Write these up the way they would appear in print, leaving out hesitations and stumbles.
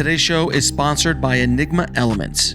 Today's show is sponsored by Enigma Elements.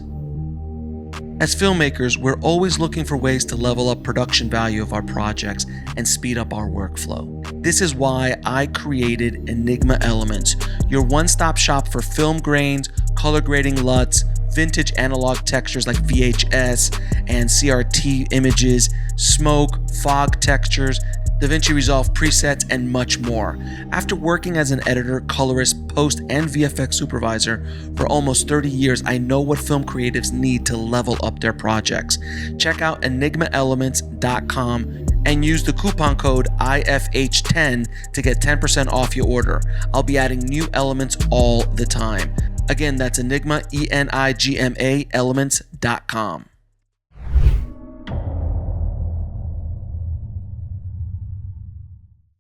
As filmmakers, we're always looking for ways to level up production value of our projects and speed up our workflow. This is why I created Enigma Elements, your one-stop shop for film grains, color grading LUTs, vintage analog textures like VHS and CRT images, smoke, fog textures, DaVinci Resolve presets, and much more. After working as an editor, colorist, post, and VFX supervisor for almost 30 years, I know what film creatives need to level up their projects. Check out enigmaelements.com and use the coupon code IFH10 to get 10% off your order. I'll be adding new elements all the time. Again, that's Enigma, ENIGMA, elements.com.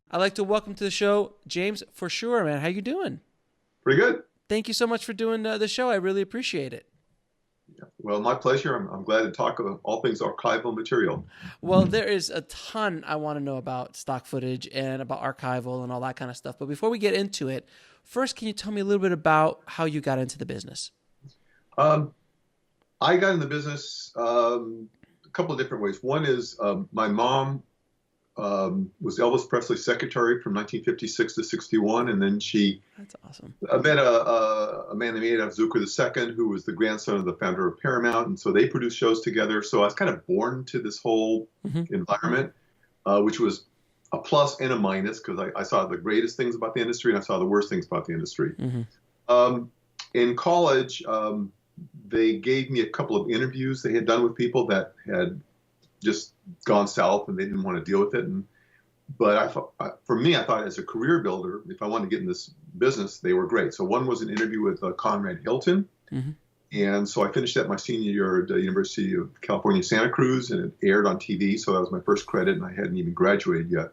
I'd like to welcome to the show James Forsher, man. How you doing? Pretty good. Thank you so much for doing the show. I really appreciate it. Yeah. Well, my pleasure. I'm glad to talk about all things archival material. Well, there is a ton I want to know about stock footage and about archival and all that kind of stuff. But before we get into it, first, can you tell me a little bit about how you got into the business? I got in the business a couple of different ways. One is my mom was Elvis Presley's secretary from 1956 to 61, and then she That's awesome. met a man named Yoda Zucker II, who was the grandson of the founder of Paramount, and so they produced shows together. So I was kind of born to this whole environment, which was a plus and a minus, because I saw the greatest things about the industry and I saw the worst things about the industry. In college, they gave me a couple of interviews they had done with people that had just gone south and they didn't want to deal with it. But for me, I thought as a career builder, if I wanted to get in this business, they were great. So one was an interview with Conrad Hilton. And so I finished that my senior year at the University of California, Santa Cruz, and it aired on TV. So that was my first credit, and I hadn't even graduated yet.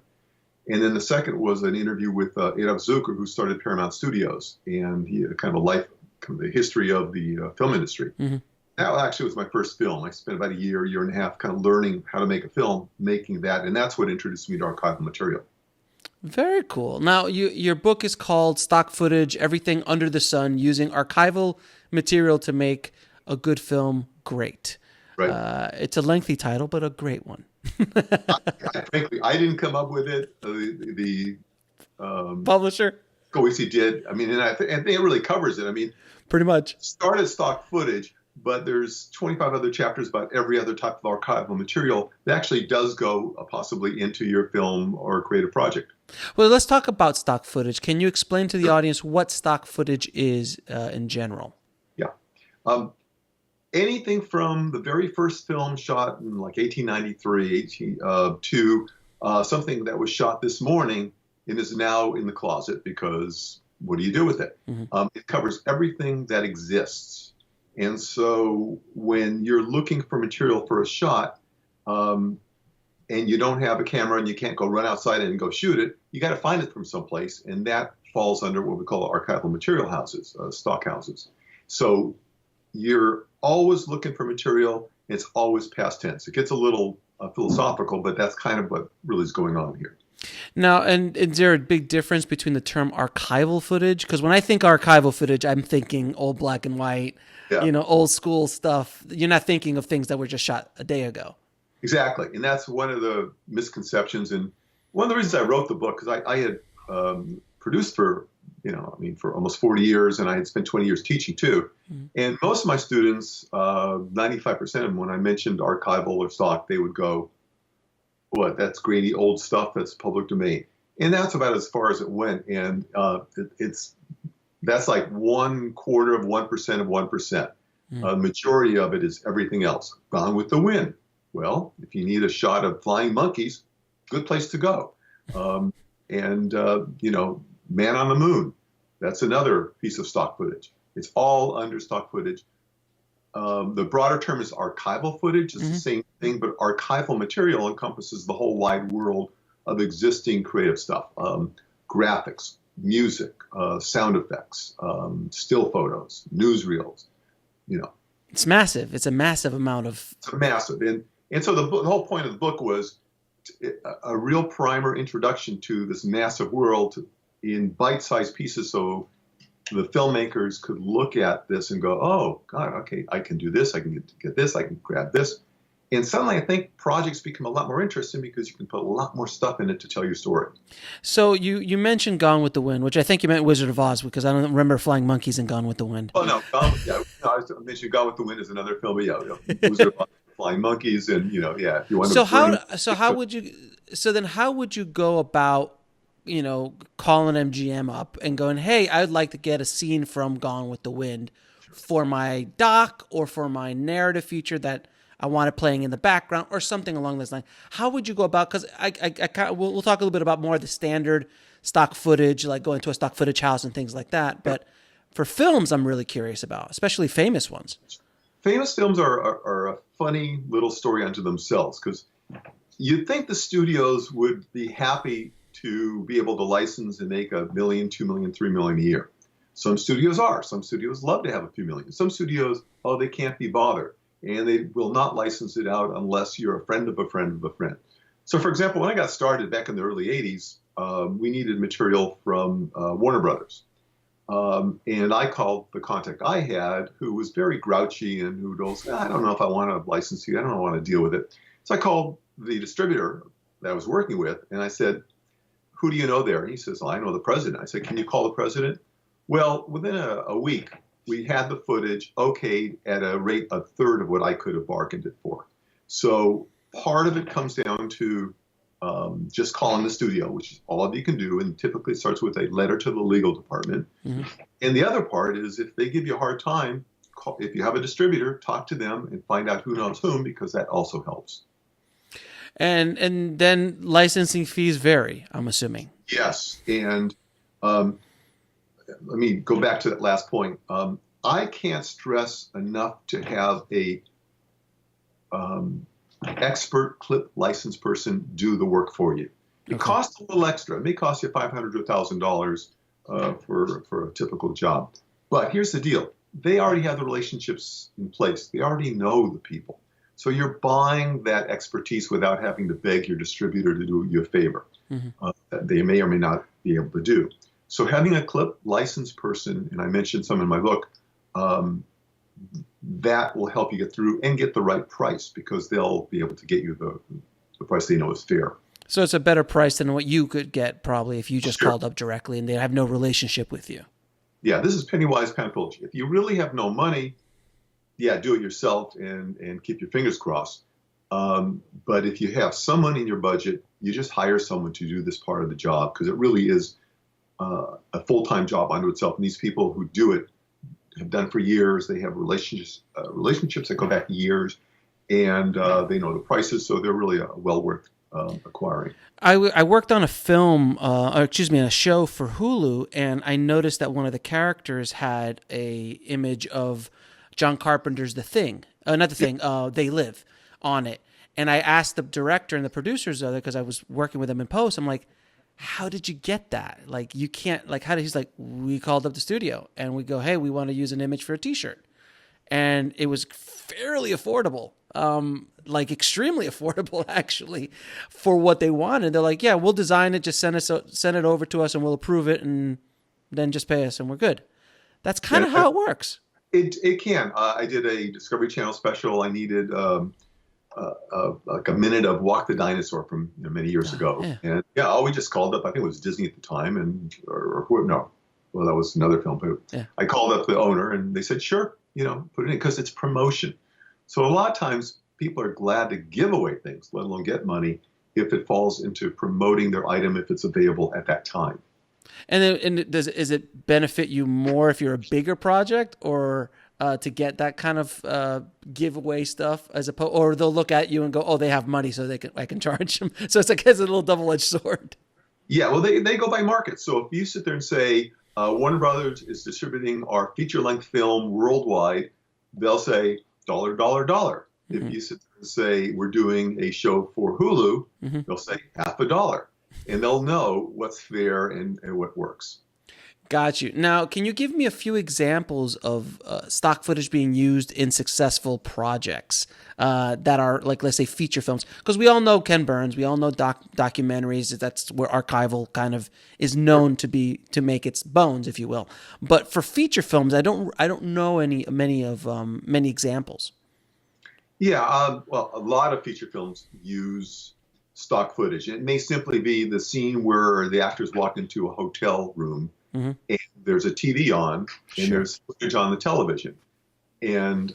And then the second was an interview with Yoda Zucker, who started Paramount Studios, and he had kind of a the history of the film industry. That actually was my first film. I spent about a year and a half kind of learning how to make a film, making that, and that's what introduced me to archival material. Very cool. Now, your book is called Stock Footage, Everything Under the Sun, Using Archival Material to Make a Good Film Great. Right. It's a lengthy title, but a great one. Frankly, I didn't come up with it. The publisher? Coetzee did. I mean, and I think it really covers it. I mean, pretty much. Started stock footage, but there's 25 other chapters about every other type of archival material that actually does go possibly into your film or creative project. Well, let's talk about stock footage. Can you explain to the audience what stock footage is in general? Yeah. Anything from the very first film shot in like 1893 to something that was shot this morning and is now in the closet, because what do you do with it? It covers everything that exists. And so when you're looking for material for a shot, and you don't have a camera and you can't go run outside and go shoot it, you got to find it from someplace. And that falls under what we call archival material houses, stock houses. So you're always looking for material. It's always past tense. It gets a little philosophical, but that's kind of what really is going on here. Now, and is there a big difference between the term archival footage? Because when I think archival footage, I'm thinking old black and white, old school stuff. You're not thinking of things that were just shot a day ago. Exactly. And that's one of the misconceptions. And one of the reasons I wrote the book, because I had produced for almost 40 years, and I had spent 20 years teaching too. And most of my students, 95% of them, when I mentioned archival or stock, they would go, what, that's grainy old stuff that's public domain. And that's about as far as it went. And that's like 1/4 of 1% of 1%. The majority of it is everything else. Gone with the Wind. Well, if you need a shot of flying monkeys, good place to go. Man on the Moon. That's another piece of stock footage. It's all under stock footage. The broader term is archival footage. It's the same thing, but archival material encompasses the whole wide world of existing creative stuff. Graphics, music, sound effects, still photos, newsreels, It's massive. It's a massive amount of... It's massive. And so the whole point of the book was a real primer introduction to this massive world in bite-sized pieces. So the filmmakers could look at this and go, oh, God, okay, I can do this. I can get this. I can grab this. And suddenly I think projects become a lot more interesting because you can put a lot more stuff in it to tell your story. So you mentioned Gone with the Wind, which I think you meant Wizard of Oz, because I don't remember flying monkeys in Gone with the Wind. Oh, no. I mentioned Gone with the Wind is another film, but Wizard of Oz, flying monkeys, and, if you want to. How would you go about, calling MGM up and going, hey, I'd like to get a scene from Gone with the Wind for my doc or for my narrative feature that I want it playing in the background or something along those lines. How would you go about? Because we'll talk a little bit about more of the standard stock footage, like going to a stock footage house and things like that. But for films, I'm really curious about, especially famous ones. Famous films are a funny little story unto themselves, because you'd think the studios would be happy to be able to license and make $1 million, $2 million, $3 million a year. Some studios are. Some studios love to have a few million. Some studios, they can't be bothered. And they will not license it out unless you're a friend of a friend of a friend. So, for example, when I got started back in the early 80s, we needed material from Warner Brothers. And I called the contact I had, who was very grouchy and who goes, I don't know if I want to license you. I don't want to deal with it. So I called the distributor that I was working with, and I said, who do you know there? And he says, I know the president. I said, can you call the president? Well, within a week, we had the footage okayed at a rate a third of what I could have bargained it for. So part of it comes down to just calling the studio, which is all you can do, and typically it starts with a letter to the legal department. Mm-hmm. And the other part is, if they give you a hard time, if you have a distributor, talk to them and find out who knows whom, because that also helps. And then licensing fees vary, I'm assuming. Yes, and let me go back to that last point. I can't stress enough to have a expert clip license person do the work for you. It costs a little extra. It may cost you $500 to $1,000 for a typical job. But here's the deal. They already have the relationships in place. They already know the people. So you're buying that expertise without having to beg your distributor to do you a favor that they may or may not be able to do. So having a clip licensed person, and I mentioned some in my book, that will help you get through and get the right price, because they'll be able to get you the price they know is fair. So it's a better price than what you could get probably if you just called up directly and they have no relationship with you. Yeah, this is penny wise, pound foolish. If you really have no money, do it yourself and keep your fingers crossed. But if you have some money in your budget, you just hire someone to do this part of the job, because it really is a full-time job unto itself. And these people who do it have done for years. They have relationships that go back years, and they know the prices, so they're really well worth acquiring. I worked on a film, a show for Hulu, and I noticed that one of the characters had a image of John Carpenter's The Thing, They Live on it. And I asked the director and the producers of it, because I was working with them in post, I'm like, how did you get that? Like, you can't, like, he's like, we called up the studio and we go, hey, we want to use an image for a t-shirt. And it was fairly affordable, like extremely affordable actually, for what they wanted. They're like, yeah, we'll design it, just send it over to us and we'll approve it and then just pay us and we're good. That's kind of how it works. It can. I did a Discovery Channel special. I needed like a minute of Walk the Dinosaur from many years ago. Yeah. And we just called up, I think it was Disney at the time, that was another film. But I called up the owner and they said, sure, put it in, because it's promotion. So a lot of times people are glad to give away things, let alone get money, if it falls into promoting their item, if it's available at that time. And is it benefit you more if you're a bigger project, or to get that kind of giveaway stuff, as opposed, or they'll look at you and go, oh, they have money, so I can charge them. So it's a little double-edged sword. Yeah, well, they go by market. So if you sit there and say Warner Brothers is distributing our feature-length film worldwide, they'll say $, $, $. Mm-hmm. If you sit there and say we're doing a show for Hulu, they'll say $half $. And they'll know what's fair and what works. Got you. Now, can you give me a few examples of stock footage being used in successful projects that are, like, let's say, feature films? Because we all know Ken Burns, we all know documentaries. That's where archival kind of is known to make its bones, if you will. But for feature films, I don't know many examples. Yeah, well, a lot of feature films use stock footage. It may simply be the scene where the actors walk into a hotel room and there's a TV on and there's footage on the television. And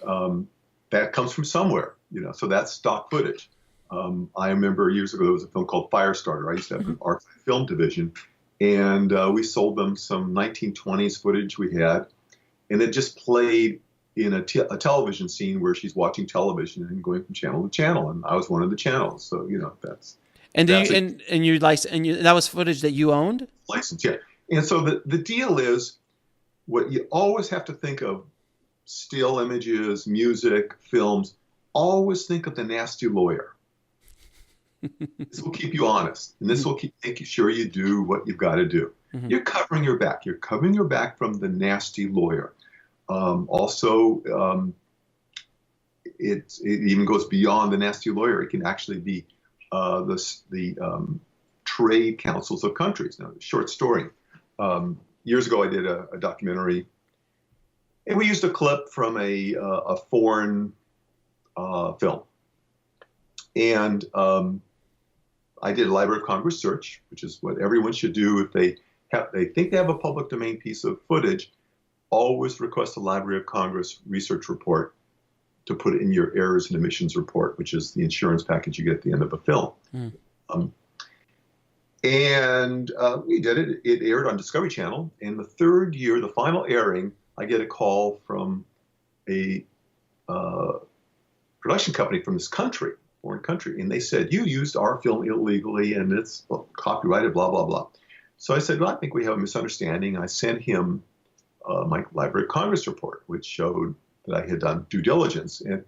that comes from somewhere, so that's stock footage. I remember years ago, there was a film called Firestarter. I used to have an art film division, and we sold them some 1920s footage we had, and it just played in a television scene where she's watching television and going from channel to channel, and I was one of the channels. So that's that was footage that you owned? License, yeah. And so the deal is, what you always have to think of: still images, music, films. Always think of the nasty lawyer. This will keep you honest, and this will keep making sure you do what you've got to do. You're covering your back. You're covering your back from the nasty lawyer. It even goes beyond the nasty lawyer. It can actually be the trade councils of countries. Now, short story. Years ago, I did a documentary, and we used a clip from a foreign film. And I did a Library of Congress search, which is what everyone should do if they think they have a public domain piece of footage. Always request a Library of Congress research report to put in your errors and omissions report, which is the insurance package you get at the end of a film. We did it. It aired on Discovery Channel. In the third year, the final airing, I get a call from a production company from this country, foreign country, and they said, "You used our film illegally, and it's copyrighted, blah, blah, blah." So I said, "Well, I think we have a misunderstanding." I sent him my Library of Congress report, which showed that I had done due diligence, and it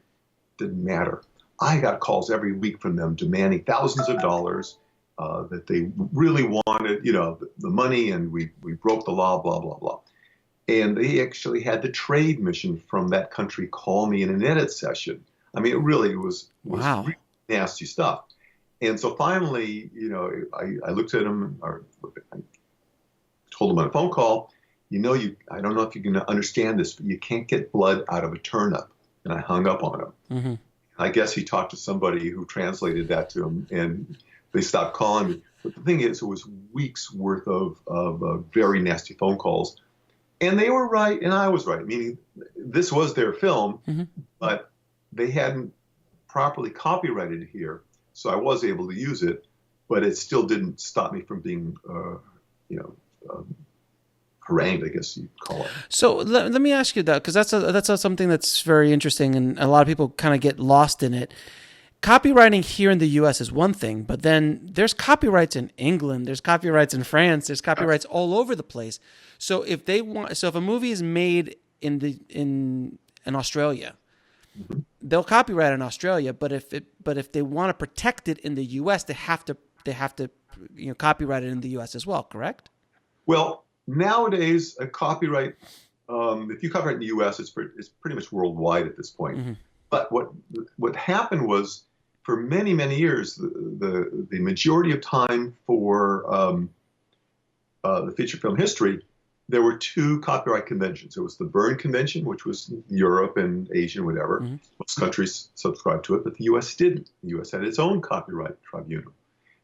didn't matter. I got calls every week from them demanding thousands of dollars, that they really wanted, the money, and we broke the law, blah, blah, blah. And they actually had the trade mission from that country call me in an edit session. I mean, it really was wow. Really nasty stuff. And so finally, I looked at him, or I told him on a phone call, I don't know if you can understand this, but you can't get blood out of a turnip. And I hung up on him. I guess he talked to somebody who translated that to him, and they stopped calling me. But the thing is, it was weeks worth of very nasty phone calls. And they were right, and I was right, meaning this was their film, but they hadn't properly copyrighted it here. So I was able to use it, but it still didn't stop me from being, harangued, I guess you'd call it. So let me ask you that, because that's something that's very interesting, and a lot of people kind of get lost in it. Copywriting here in the U.S. is one thing, but then there's copyrights in England, there's copyrights in France, there's copyrights all over the place. So if a movie is made in Australia, they'll copyright in Australia, but if they want to protect it in the U.S., they have to copyright it in the U.S. as well, correct? Well, nowadays a copyright, if you copyright in the U.S., it's pretty much worldwide at this point. But what happened was, for many, many years, the majority of time for the feature film history, there were two copyright conventions. There was the Berne Convention, which was Europe and Asia and whatever. Most countries subscribed to it, but the U.S. didn't. The U.S. had its own copyright tribunal.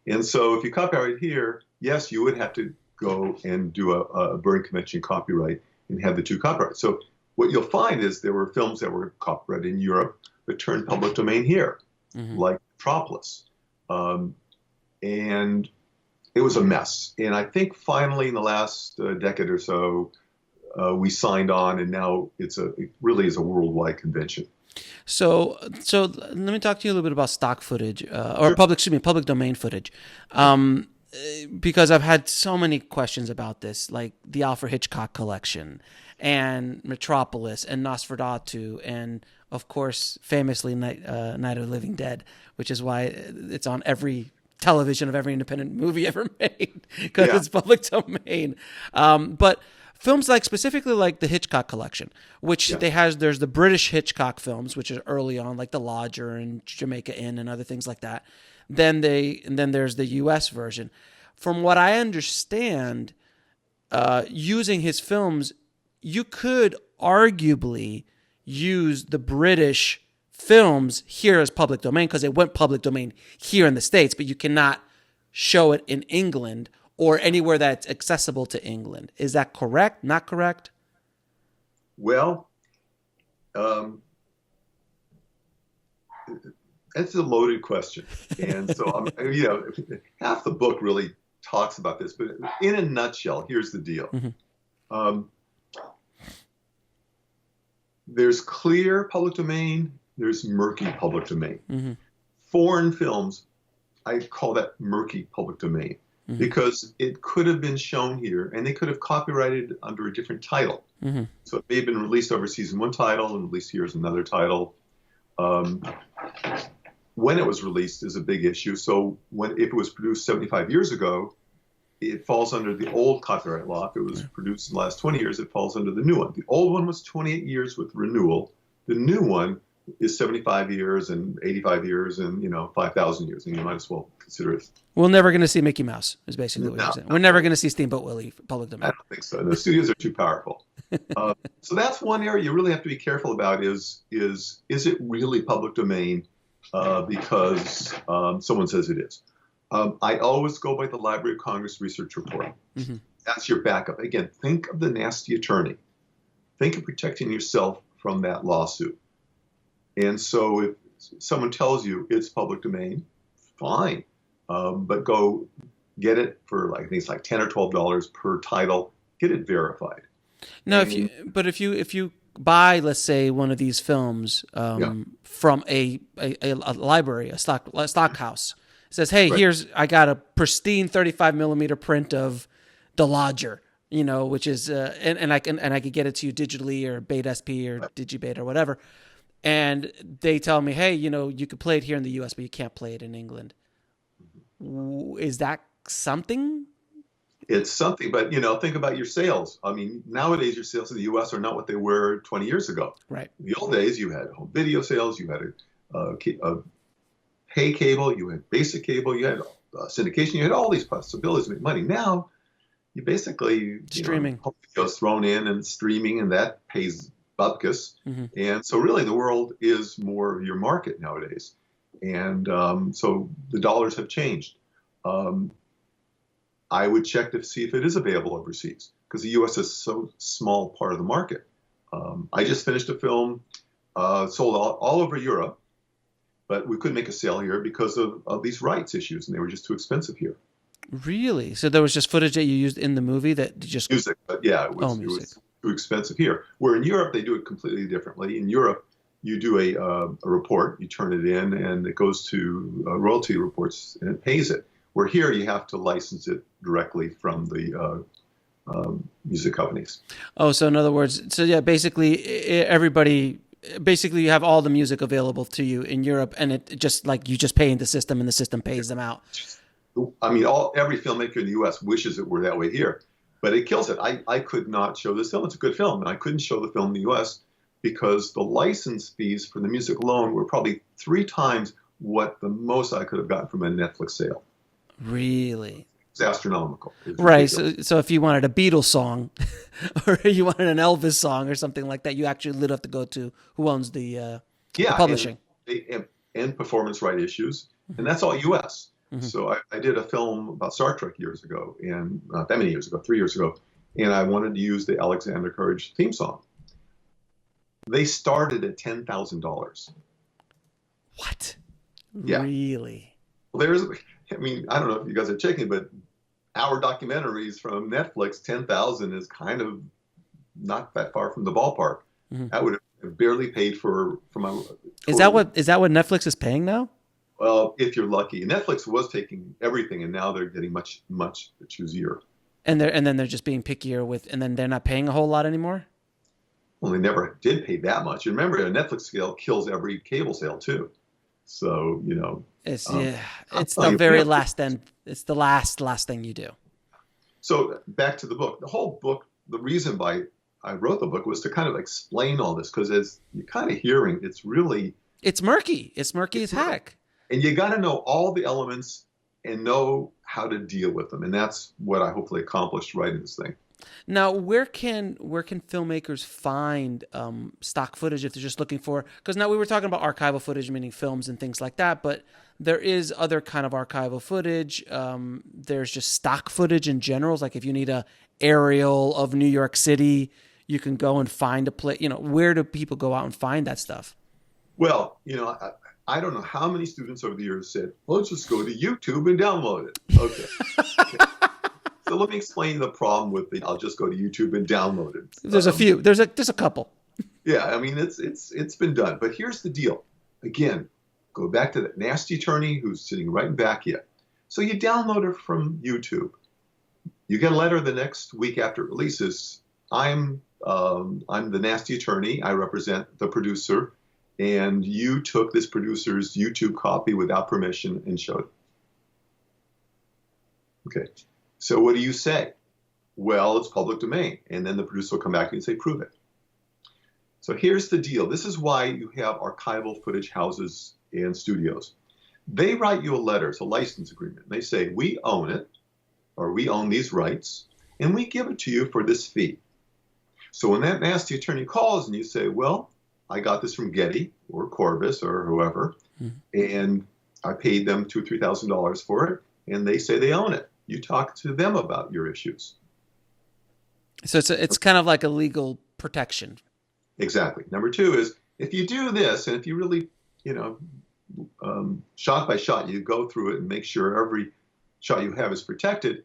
And so if you copyright here, yes, you would have to go and do a Berne Convention copyright and have the two copyrights. So what you'll find is there were films that were copyrighted in Europe that turned public domain here, like Metropolis. And it was a mess. And I think finally in the last decade or so, we signed on, and now it really is a worldwide convention. So let me talk to you a little bit about stock footage, or public domain footage. Because I've had so many questions about this, like the Alfred Hitchcock collection and Metropolis and Nosferatu, and of course, famously Night of the Living Dead, which is why it's on every television of every independent movie ever made, because it's public domain. But Films like specifically like the Hitchcock collection, which there's the British Hitchcock films, which is early on, like The Lodger and Jamaica Inn and other things like that. Then there's the U.S. version. From what I understand, using his films, you could arguably use the British films here as public domain because it went public domain here in the States, but you cannot show it in England or anywhere that's accessible to England. Is that correct? Not correct? Well, that's a loaded question. And so, half the book really talks about this, but in a nutshell, here's the deal. There's clear public domain, there's murky public domain. Foreign films, I call that murky public domain because it could have been shown here and they could have copyrighted under a different title. So it may have been released overseas in one title and released here as another title. When it was released is a big issue. So if it was produced 75 years ago, it falls under the old copyright law. If it was produced in the last 20 years, it falls under the new one. The old one was 28 years with renewal. The new one is 75 years and 85 years and 5,000 years, and you might as well consider it. We're never going to see Mickey Mouse, is basically what you're saying. We're never going to see Steamboat Willie public domain. I don't think so. The studios are too powerful. So that's one area you really have to be careful about is it really public domain because someone says it is. I always go by the Library of Congress research report. That's your backup. Again, think of the nasty attorney. Think of protecting yourself from that lawsuit. And so if someone tells you it's public domain, fine. But go get it for I think it's like $10 or $12 per title. Get it verified. No, if you buy, let's say, one of these films from a library, a stock house, it says, hey, I got a pristine 35 millimeter print of The Lodger, which is and I could get it to you digitally or Beta SP or Digibeta or whatever. And they tell me, hey, you could play it here in the U.S., but you can't play it in England. Is that something? It's something, but think about your sales. I mean, nowadays your sales in the U.S. are not what they were 20 years ago. Right. In the old days, you had home video sales, you had a pay cable, you had basic cable, you had syndication, you had all these possibilities to make money. Now, you basically streaming videos thrown in and streaming, and that pays bupkis. And so really the world is more your market nowadays. And so the dollars have changed. I would check to see if it is available overseas because the U.S. is so small part of the market. I just finished a film sold all over Europe, but we couldn't make a sale here because of these rights issues, and they were just too expensive here. Really? So there was just footage that you used in the movie that just... Music, but yeah, it was too expensive here. Where in Europe, they do it completely differently. In Europe, you do a report, you turn it in, and it goes to royalty reports, and it pays it. Where here, you have to license it directly from the music companies. Oh, so in other words, basically you have all the music available to you in Europe, and it just like you just pay in the system, and the system pays them out. I mean, every filmmaker in the U.S. wishes it were that way here, but it kills it. I could not show this film. It's a good film, and I couldn't show the film in the U.S. because the license fees for the music alone were probably 3 times what the most I could have gotten from a Netflix sale. Really? It's astronomical. Right. So if you wanted a Beatles song or you wanted an Elvis song or something like that, you actually would have to go to who owns the publishing. And performance right issues. And that's all U.S. So I did a film about Star Trek years ago, and not that many years ago, 3 years ago, and I wanted to use the Alexander Courage theme song. They started at $10,000. What? Yeah. Really? Well, I don't know if you guys are checking, but our documentaries from Netflix, 10,000 is kind of not that far from the ballpark. That would have barely paid for my. Is that what Netflix is paying now? Well, if you're lucky. Netflix was taking everything, and now they're getting much, much choosier. And then they're just being pickier and then they're not paying a whole lot anymore? Well, they never did pay that much. And remember, a Netflix sale kills every cable sale too. So, it's the very last end. It's the last thing you do. So back to the book. The whole book the reason why I wrote the book was to kind of explain all this, because as you're kind of hearing, it's murky. It's murky as heck. And you got to know all the elements and know how to deal with them. And that's what I hopefully accomplished writing this thing. Now, where can filmmakers find stock footage if they're just looking for? Because now we were talking about archival footage, meaning films and things like that, but there is other kind of archival footage. There's just stock footage in general. Like if you need a aerial of New York City, you can go and find a place. Where do people go out and find that stuff? Well, I don't know how many students over the years said, well, let's just go to YouTube and download it. Okay. So let me explain the problem with I'll just go to YouTube and download it. There's a few. There's a couple. Yeah, I mean, it's been done. But here's the deal. Again, go back to that nasty attorney who's sitting right in back here. So you download it from YouTube. You get a letter the next week after it releases. I'm the nasty attorney. I represent the producer. And you took this producer's YouTube copy without permission and showed it. Okay. So what do you say? Well, it's public domain. And then the producer will come back and say, prove it. So here's the deal. This is why you have archival footage houses and studios. They write you a letter, it's a license agreement. They say, we own it, or we own these rights, and we give it to you for this fee. So when that nasty attorney calls and you say, well, I got this from Getty or Corvus or whoever, and I paid them $2,000 or $3,000 for it, and they say they own it. You talk to them about your issues. So it's kind of like a legal protection. Exactly. Number two is, if you do this, and if you really, shot by shot, you go through it and make sure every shot you have is protected.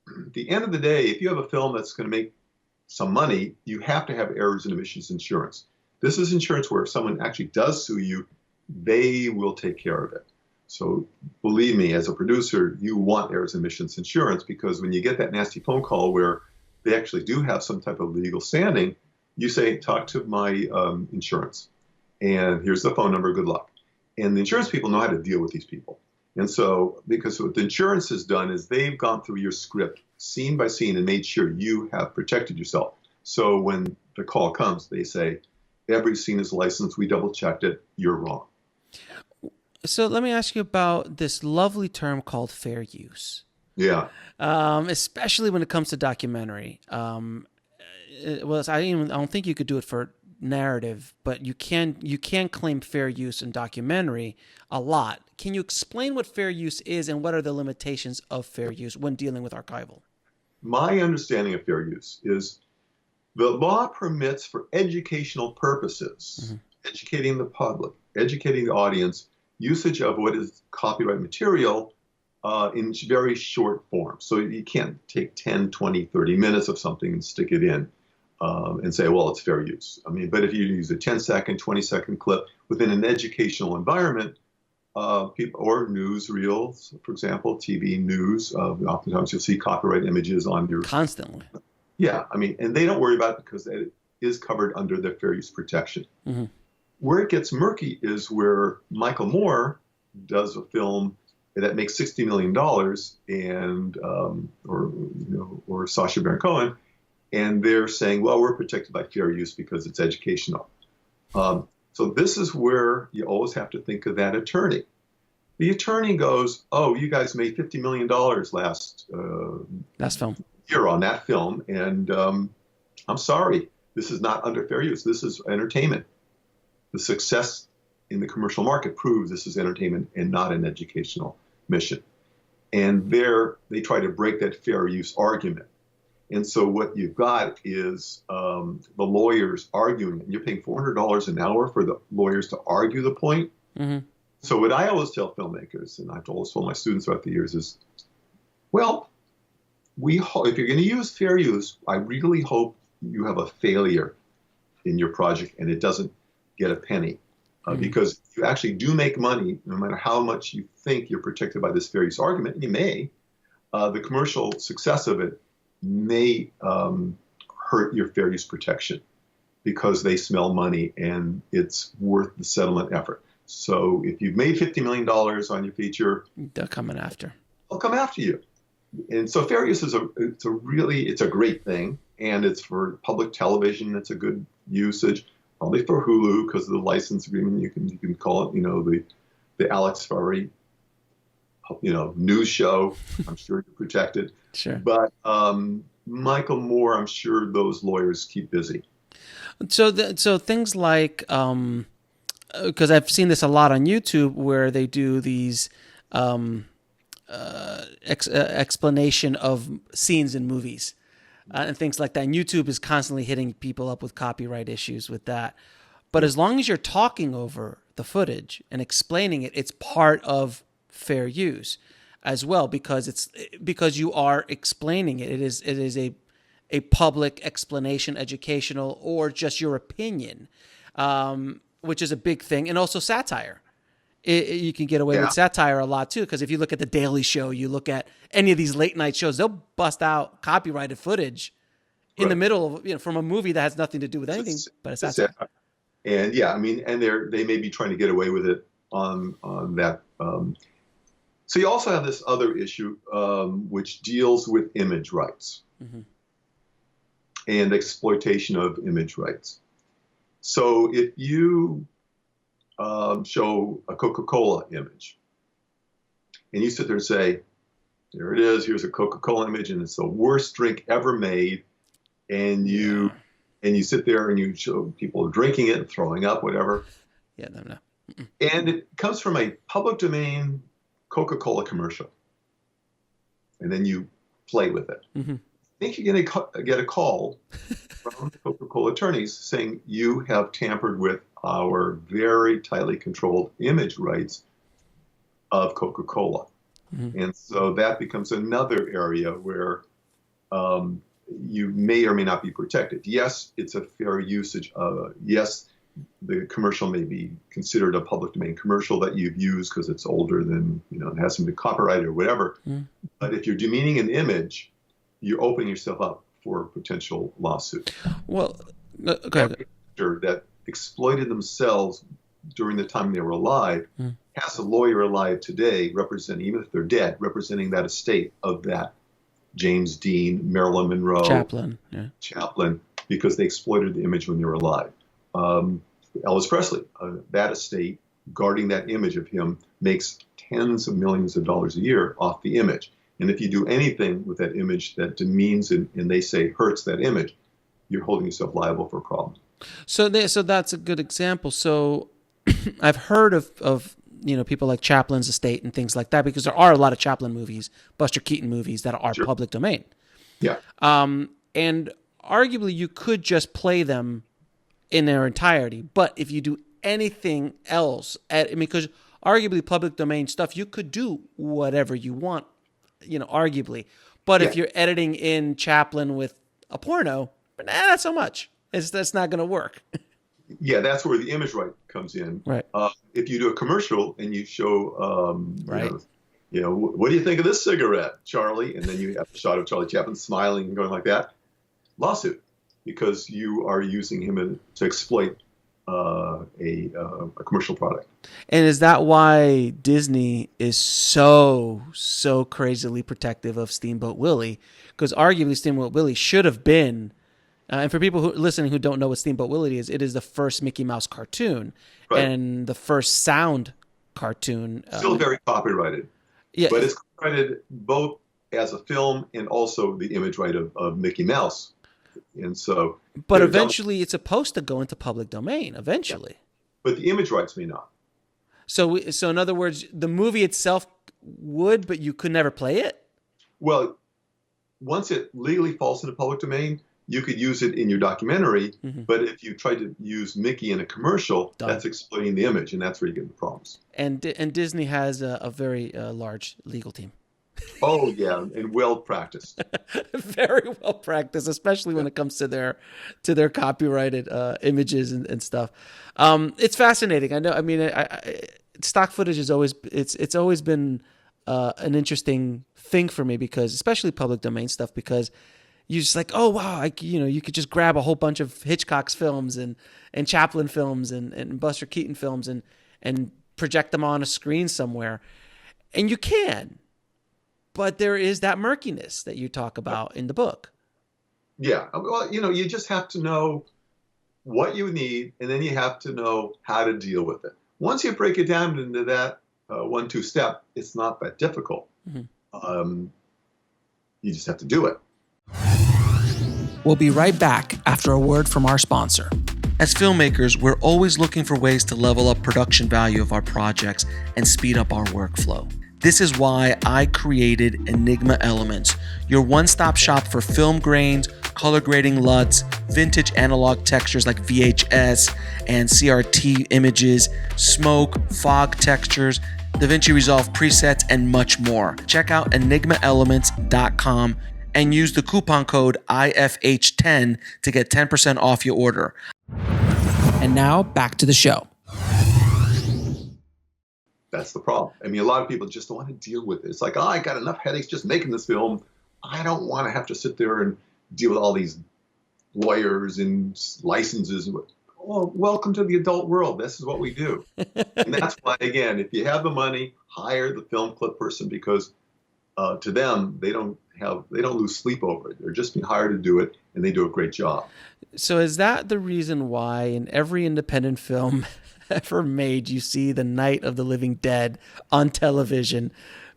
At the end of the day, if you have a film that's going to make some money, you have to have errors and omissions insurance. This is insurance where if someone actually does sue you, they will take care of it. So believe me, as a producer, you want errors and omissions insurance, because when you get that nasty phone call where they actually do have some type of legal standing, you say, talk to my insurance. And here's the phone number, good luck. And the insurance people know how to deal with these people. And so, because what the insurance has done is they've gone through your script scene by scene and made sure you have protected yourself. So when the call comes, they say, every scene is licensed, we double checked it, you're wrong. So let me ask you about this lovely term called fair use. Yeah. Especially when it comes to documentary. I don't think you could do it for narrative, but you can claim fair use in documentary a lot. Can you explain what fair use is and what are the limitations of fair use when dealing with archival? My understanding of fair use is the law permits for educational purposes, educating the public, educating the audience, usage of what is copyright material in very short form. So you can't take 10, 20, 30 minutes of something and stick it in and say, well, it's fair use. I mean, but if you use a 10-second, 20-second clip within an educational environment, people, or newsreels, for example, TV news, oftentimes you'll see copyright images on your... Constantly. Yeah, I mean, and they don't worry about it because it is covered under the fair use protection. Where it gets murky is where Michael Moore does a film that makes $60 million, and or Sacha Baron Cohen, and they're saying, well, we're protected by fair use because it's educational. So this is where you always have to think of that attorney. The attorney goes, oh, you guys made $50 million last film year on that film, and I'm sorry, this is not under fair use. This is entertainment. The success in the commercial market proves this is entertainment and not an educational mission. And there, they try to break that fair use argument. And so what you've got is the lawyers arguing, and you're paying $400 an hour for the lawyers to argue the point. So what I always tell filmmakers, and I've always told my students throughout the years, is, well, if you're going to use fair use, I really hope you have a failure in your project and it doesn't get a penny, because you actually do make money no matter how much you think you're protected by this fair use argument, and you may. The commercial success of it may hurt your fair use protection because they smell money and it's worth the settlement effort. So if you've made $50 million on your feature, they're coming after. They'll come after you. And so fair use is it's a great thing. and it's for public television. It's a good usage. Probably for Hulu because of the license agreement. You can call it, the Alex Furry, news show. I'm sure you're protected. Sure. But Michael Moore, I'm sure those lawyers keep busy. So things like, because I've seen this a lot on YouTube where they do these explanation of scenes in movies and things like that. And YouTube is constantly hitting people up with copyright issues with that. But as long as you're talking over the footage and explaining it, it's part of fair use as well, because you are explaining it. It is a public explanation, educational, or just your opinion, which is a big thing. And also satire. You can get away with satire a lot too, because if you look at The Daily Show, you look at any of these late night shows, they'll bust out copyrighted footage in the middle of, from a movie that has nothing to do with anything but a satire. And and they may be trying to get away with it on that. So you also have this other issue, which deals with image rights and exploitation of image rights. So if you show a Coca-Cola image and you sit there and say, there it is, here's a Coca-Cola image, and it's the worst drink ever made, and you sit there and you show people drinking it and throwing up, whatever. Yeah, no. And it comes from a public domain Coca-Cola commercial. And then you play with it. I think you're going to get a call from the Coca-Cola attorneys saying you have tampered with our very tightly controlled image rights of Coca-Cola. And so that becomes another area where you may or may not be protected. Yes, it's a fair usage. Yes, the commercial may be considered a public domain commercial that you've used because it's older than, it hasn't been copyrighted or whatever. But if you're demeaning an image, you're opening yourself up for a potential lawsuit. Well, okay. That exploited themselves during the time they were alive has a lawyer alive today representing, even if they're dead, representing that estate of that James Dean, Marilyn Monroe, Chaplin, because they exploited the image when they were alive. Elvis Presley, that estate guarding that image of him makes tens of millions of dollars a year off the image. And if you do anything with that image that demeans and they say hurts that image, you're holding yourself liable for a problem. So that's a good example. So I've heard of people like Chaplin's estate and things like that, because there are a lot of Chaplin movies, Buster Keaton movies that are public domain. Yeah. And arguably you could just play them in their entirety. But if you do anything else, because arguably public domain stuff, you could do whatever you want, arguably. But if you're editing in Chaplin with a porno, not so much. That's not going to work. Yeah, that's where the image right comes in. Right. If you do a commercial and you show, what do you think of this cigarette, Charlie? And then you have a shot of Charlie Chaplin smiling and going like that. Lawsuit, because you are using him to exploit a commercial product. And is that why Disney is so crazily protective of Steamboat Willie? Because arguably Steamboat Willie should have been, and for people listening who don't know what Steamboat Willie is, it is the first Mickey Mouse cartoon and the first sound cartoon. Still very copyrighted. Yeah. But it's copyrighted both as a film and also the image right of Mickey Mouse. And so, but eventually it's supposed to go into public domain eventually. Yeah. But the image rights may not. So in other words, the movie itself would, but you could never play it? Well, once it legally falls into public domain, you could use it in your documentary. But if you try to use Mickey in a commercial, that's exploiting the image, and that's where you get the problems. And Disney has a very large legal team. Oh, yeah, and well practiced. Very well practiced, especially when it comes to their copyrighted images and stuff. It's fascinating. I know. I mean, stock footage is always it's always been an interesting thing for me, because especially public domain stuff, because you're just like, oh wow, you could just grab a whole bunch of Hitchcock's films and Chaplin films and Buster Keaton films and project them on a screen somewhere, and you can. But there is that murkiness that you talk about in the book. Yeah. Well, you just have to know what you need, and then you have to know how to deal with it. Once you break it down into that 1-2 step, it's not that difficult. You just have to do it. We'll be right back after a word from our sponsor. As filmmakers, we're always looking for ways to level up production value of our projects and speed up our workflow. This is why I created Enigma Elements, your one-stop shop for film grains, color grading LUTs, vintage analog textures like VHS and CRT images, smoke, fog textures, DaVinci Resolve presets, and much more. Check out enigmaelements.com and use the coupon code IFH10 to get 10% off your order. And now back to the show. That's the problem. I mean, a lot of people just don't want to deal with it. It's like, I got enough headaches just making this film. I don't want to have to sit there and deal with all these lawyers and licenses. Well, welcome to the adult world. This is what we do. And that's why, again, if you have the money, hire the film clip person, because to them, they don't lose sleep over it. They're just being hired to do it, and they do a great job. So is that the reason why in every independent film ever made, you see the Night of the Living Dead on television,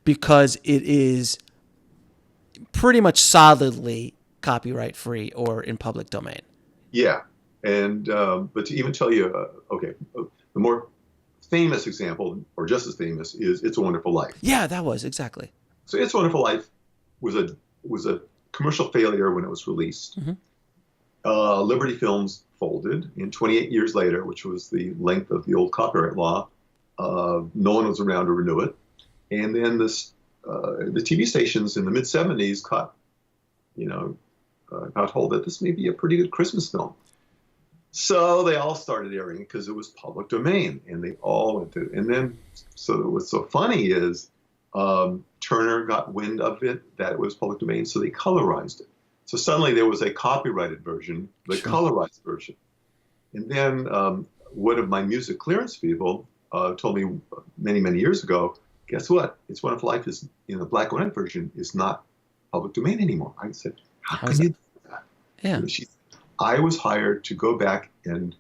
because it is pretty much solidly copyright free or in public domain? Yeah. And but to even tell you, the more famous example, or just as famous, is It's a Wonderful Life. Yeah, that was exactly. So It's a Wonderful Life was a commercial failure when it was released. Liberty Films folded, and 28 years later, which was the length of the old copyright law, no one was around to renew it. And then the TV stations in the mid 70s got told that this may be a pretty good Christmas film. So they all started airing it because it was public domain, and they all went to. And then, so what's so funny is Turner got wind of it, that it was public domain, so they colorized it. So suddenly there was a copyrighted version, the colorized version. And then one of my music clearance people told me many, many years ago, guess what? It's Wonderful Life is in the black and white version is not public domain anymore. I said, how can you do that? Yeah. I was hired to go back and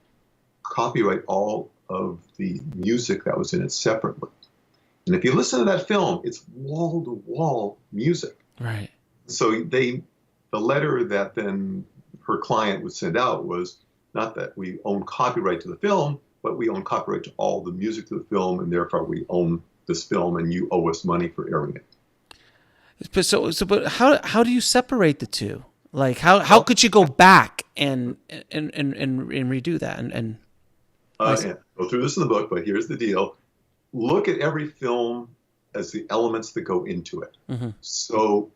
copyright all of the music that was in it separately. And if you listen to that film, it's wall-to-wall music. Right. So the letter that then her client would send out was not that we own copyright to the film, but we own copyright to all the music to the film, and therefore we own this film, and you owe us money for airing it. But how do you separate the two? Like how could you go back and redo that and go through this in the book, but here's the deal. Look at every film as the elements that go into it. So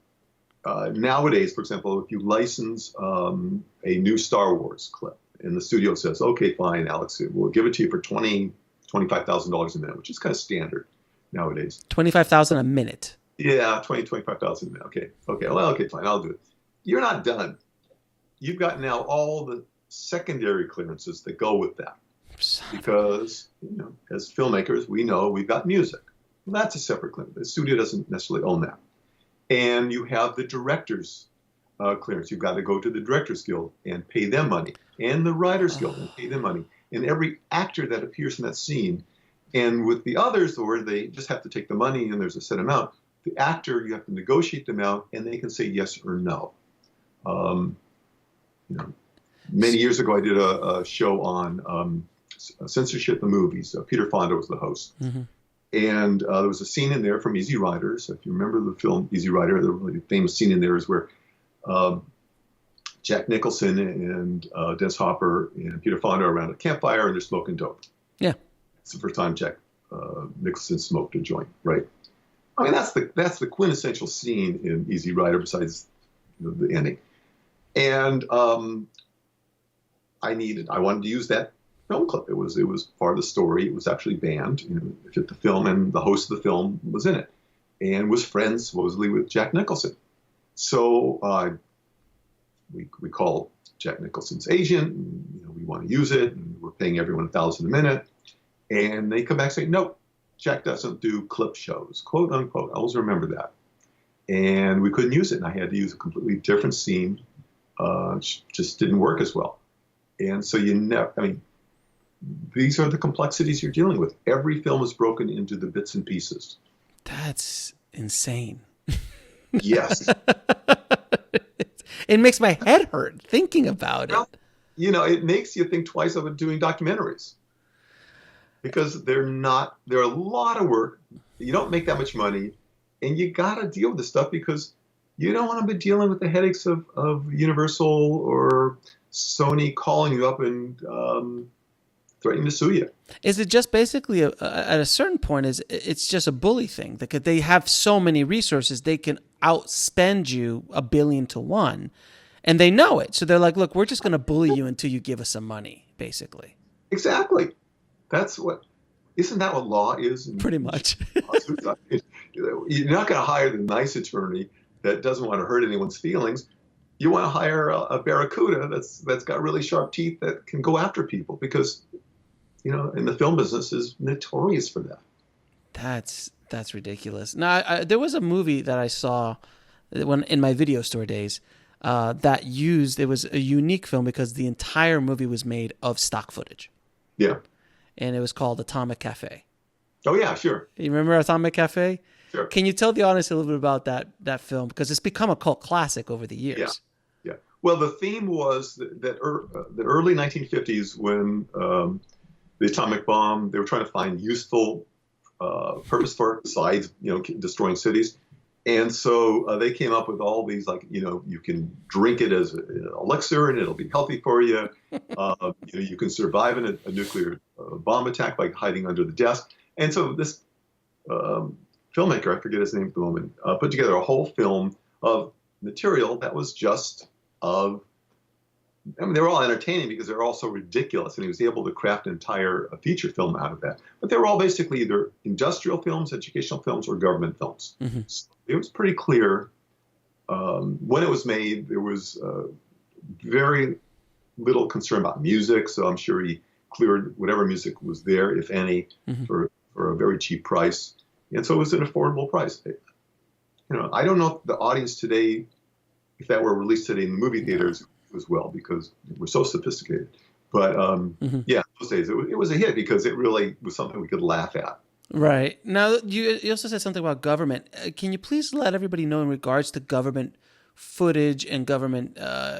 nowadays, for example, if you license a new Star Wars clip and the studio says, okay, fine, Alex, we'll give it to you for $25,000 a minute, which is kind of standard nowadays. $25,000 a minute. Yeah, $25,000 a minute. Okay, fine, I'll do it. You're not done. You've got now all the secondary clearances that go with that. Because, as filmmakers, we know we've got music. Well, that's a separate clearance. The studio doesn't necessarily own that. And you have the director's clearance. You've got to go to the Directors Guild and pay them money, and the Writers Guild and pay them money, and every actor that appears in that scene. And with the others, where they just have to take the money and there's a set amount, the actor, you have to negotiate the amount, and they can say yes or no. Many years ago, I did a show on censorship in movies. Peter Fonda was the host. And there was a scene in there from Easy Rider. So if you remember the film Easy Rider, the really famous scene in there is where Jack Nicholson and Dennis Hopper and Peter Fonda are around a campfire and they're smoking dope. Yeah. It's the first time Jack Nicholson smoked a joint, right? I mean, that's the quintessential scene in Easy Rider besides the ending. And I wanted to use that film clip. It was part of the story. It was actually banned. It fit the film, and the host of the film was in it, and was friends supposedly with Jack Nicholson. So we called Jack Nicholson's agent. And, we want to use it, and we're paying everyone $1,000 a minute. And they come back saying, nope, Jack doesn't do clip shows, quote unquote. I always remember that. And we couldn't use it, and I had to use a completely different scene just didn't work as well. And so these are the complexities you're dealing with. Every film is broken into the bits and pieces. That's insane. Yes. It makes my head hurt thinking about it. It makes you think twice about doing documentaries because they're a lot of work. You don't make that much money, and you got to deal with this stuff because you don't want to be dealing with the headaches of Universal or Sony calling you up and threatening to sue you. Is it just basically at a certain point? It's just a bully thing? Because they have so many resources, they can outspend you 1 billion to 1, and they know it. So they're like, "Look, we're just going to bully you until you give us some money." Basically, exactly. Isn't that what law is? Pretty much. You're not going to hire the nice attorney that doesn't want to hurt anyone's feelings. You want to hire a barracuda that's got really sharp teeth that can go after people because, in the film business is notorious for that. That's ridiculous. Now, there was a movie that I saw when in my video store days it was a unique film because the entire movie was made of stock footage. Yeah. And it was called Atomic Cafe. Oh, yeah, sure. You remember Atomic Cafe? Sure. Can you tell the audience a little bit about that film? Because it's become a cult classic over the years. Yeah. Well, the theme was the early 1950s when the atomic bomb, they were trying to find useful purpose for it besides, destroying cities. And so they came up with all these, you can drink it as an elixir and it'll be healthy for you. You can survive in a nuclear bomb attack by hiding under the desk. And so this filmmaker, I forget his name at the moment, put together a whole film of material that was just they were all entertaining because they're all so ridiculous, and he was able to craft an entire feature film out of that. But they were all basically either industrial films, educational films, or government films. Mm-hmm. So it was pretty clear when it was made. There was very little concern about music, so I'm sure he cleared whatever music was there, if any, mm-hmm. for a very cheap price, and so it was an affordable price. I don't know if the audience today, if that were released today in the movie theaters as well, because we're so sophisticated. But mm-hmm. Yeah, those days it was a hit because it really was something we could laugh at. Right. Now, you also said something about government. Can you please let everybody know in regards to government footage and government,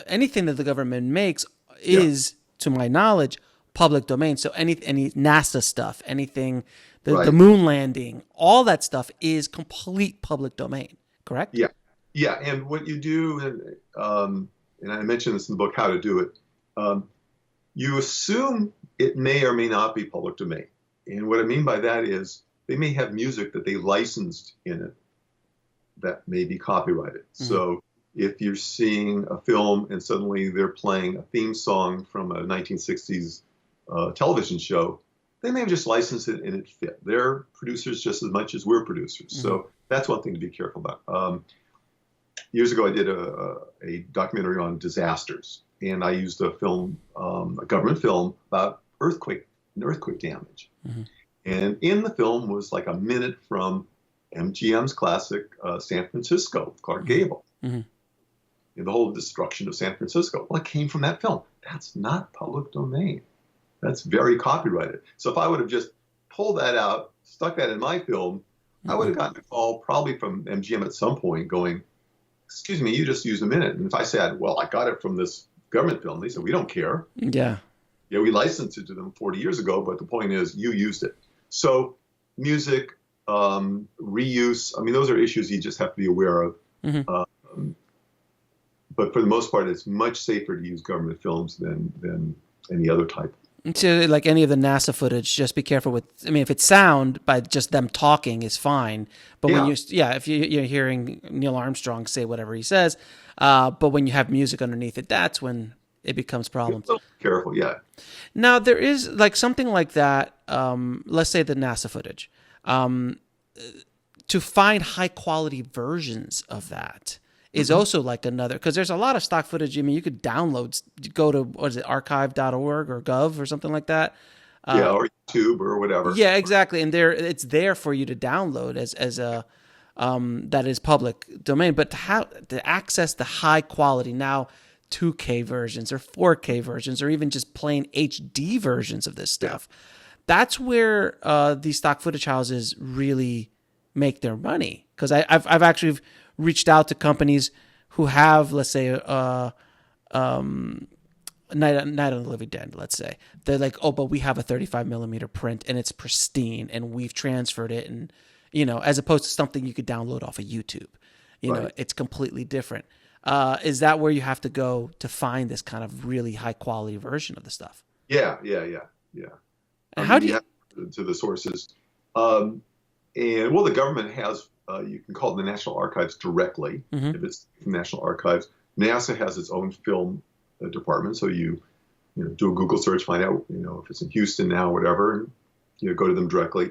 anything that the government makes is, to my knowledge, public domain. So any NASA stuff, anything, the moon landing, all that stuff is complete public domain, correct? Yeah. Yeah, and what you do, and I mentioned this in the book, How to Do It, you assume it may or may not be public domain. And what I mean by that is they may have music that they licensed in it that may be copyrighted. Mm-hmm. So if you're seeing a film and suddenly they're playing a theme song from a 1960s television show, they may have just licensed it and it fit. They're producers just as much as we're producers. Mm-hmm. So that's one thing to be careful about. Years ago, I did a documentary on disasters, and I used a government film about earthquake damage. Mm-hmm. And in the film was like a minute from MGM's classic San Francisco, Clark Gable, mm-hmm. and the whole destruction of San Francisco. Well, it came from that film. That's not public domain. That's very copyrighted. So if I would have just pulled that out, stuck that in my film, mm-hmm. I would have gotten a call probably from MGM at some point going, "Excuse me, you just used a minute." And if I said, "Well, I got it from this government film," they said, "We don't care. Yeah, we licensed it to them 40 years ago, but the point is you used it." So music, reuse, those are issues you just have to be aware of. Mm-hmm. But for the most part, it's much safer to use government films than any other type. So like any of the NASA footage, just be careful with, if it's sound by just them talking is fine. But when if you're hearing Neil Armstrong say whatever he says, but when you have music underneath it, that's when it becomes problems. Careful, yeah. Now there is like something like that, let's say the NASA footage, to find high quality versions of that is mm-hmm. also like another, because there's a lot of stock footage. You could download, go to, archive.org or gov or something like that. Or YouTube or whatever. Yeah, exactly. And it's there for you to download as a, that is public domain. But how to access the high quality now, 2K versions or 4K versions or even just plain HD versions of this stuff. That's where these stock footage houses really make their money. Because I've actually reached out to companies who have, let's say, Night of the Living Dead, let's say. They're like, oh, but we have a 35 millimeter print and it's pristine and we've transferred it, and as opposed to something you could download off of YouTube. It's completely different. Is that where you have to go to find this kind of really high quality version of the stuff? Yeah. And how do you to the sources? And the government has. You can call it the National Archives directly if it's from National Archives. NASA has its own film department, so you do a Google search, find out if it's in Houston now, whatever, and go to them directly.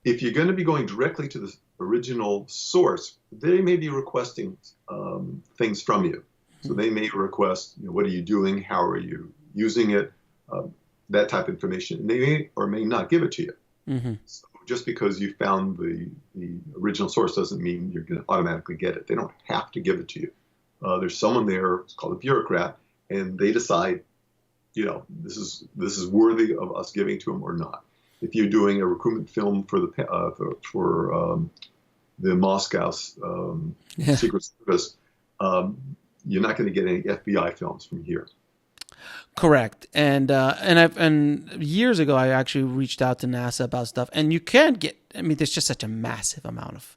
If you're going to be going directly to the original source, they may be requesting things from you. So they may request, what are you doing? How are you using it? That type of information. And they may or may not give it to you. So just because you found the original source doesn't mean you're going to automatically get it. They don't have to give it to you. There's someone there, it's called a bureaucrat, and they decide, this is worthy of us giving to them or not. If you're doing a recruitment film for the Moscow Secret Service, you're not going to get any FBI films from here. Correct. And years ago, I actually reached out to NASA about stuff, and you can get. I mean, there's just such a massive amount of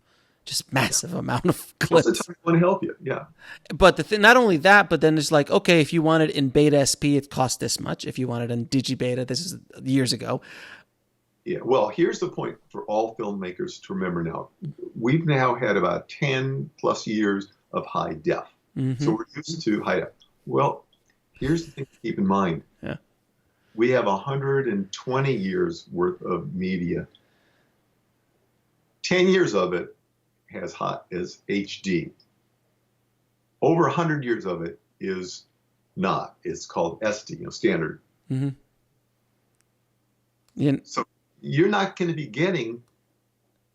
clips. Most of the time, I want to help you. Yeah. But not only that, but then it's like, okay, if you want it in Beta SP, it costs this much. If you want it in DigiBeta, this is years ago. Yeah. Well, here's the point for all filmmakers to remember now. We've now had about 10 plus years of high def. So we're used to high def. Well, here's the thing to keep in mind. Yeah. We have 120 years worth of media. 10 years of it as HD. Over 100 years of it is not. It's called SD, standard. So you're not going to be getting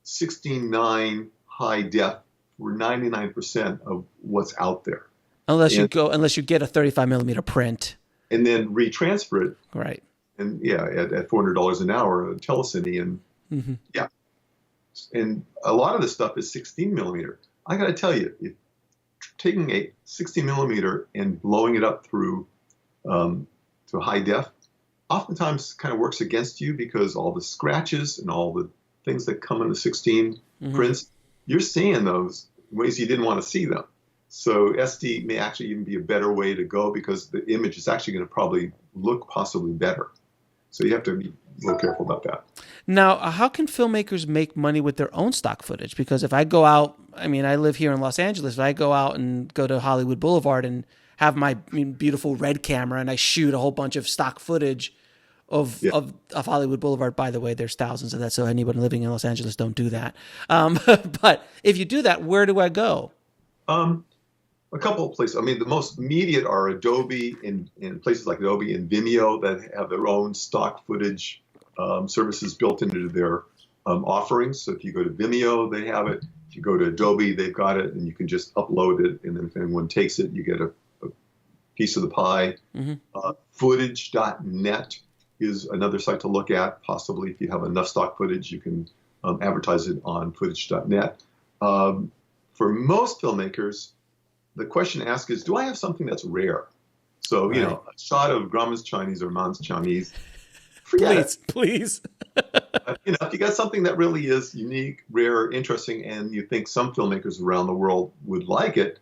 16:9 high def for 99% of what's out there. Unless you get a 35 millimeter print. And then retransfer it. Right. And at $400 an hour, telecine, and and a lot of the stuff is 16 millimeter. I got to tell you, if taking a 16 millimeter and blowing it up through to high def, oftentimes kind of works against you because all the scratches and all the things that come in the 16 prints, you're seeing those ways you didn't want to see them. So SD may actually even be a better way to go because the image is actually going to probably look possibly better. So you have to be a little careful about that. Now, how can filmmakers make money with their own stock footage? Because if I go out, I live here in Los Angeles, if I go out and go to Hollywood Boulevard and have my beautiful red camera and I shoot a whole bunch of stock footage of Hollywood Boulevard. By the way, there's thousands of that, so anyone living in Los Angeles, don't do that. But if you do that, where do I go? A couple of places. The most immediate are Adobe and places like Adobe and Vimeo that have their own stock footage services built into their offerings. So if you go to Vimeo, they have it. If you go to Adobe, they've got it, and you can just upload it. And then if anyone takes it, you get a piece of the pie. Footage.net is another site to look at. Possibly if you have enough stock footage, you can advertise it on footage.net. For most filmmakers, the question asked is, do I have something that's rare? So, a shot of Grauman's Chinese or Man's Chinese, forget it. Please. If you got something that really is unique, rare, interesting, and you think some filmmakers around the world would like it,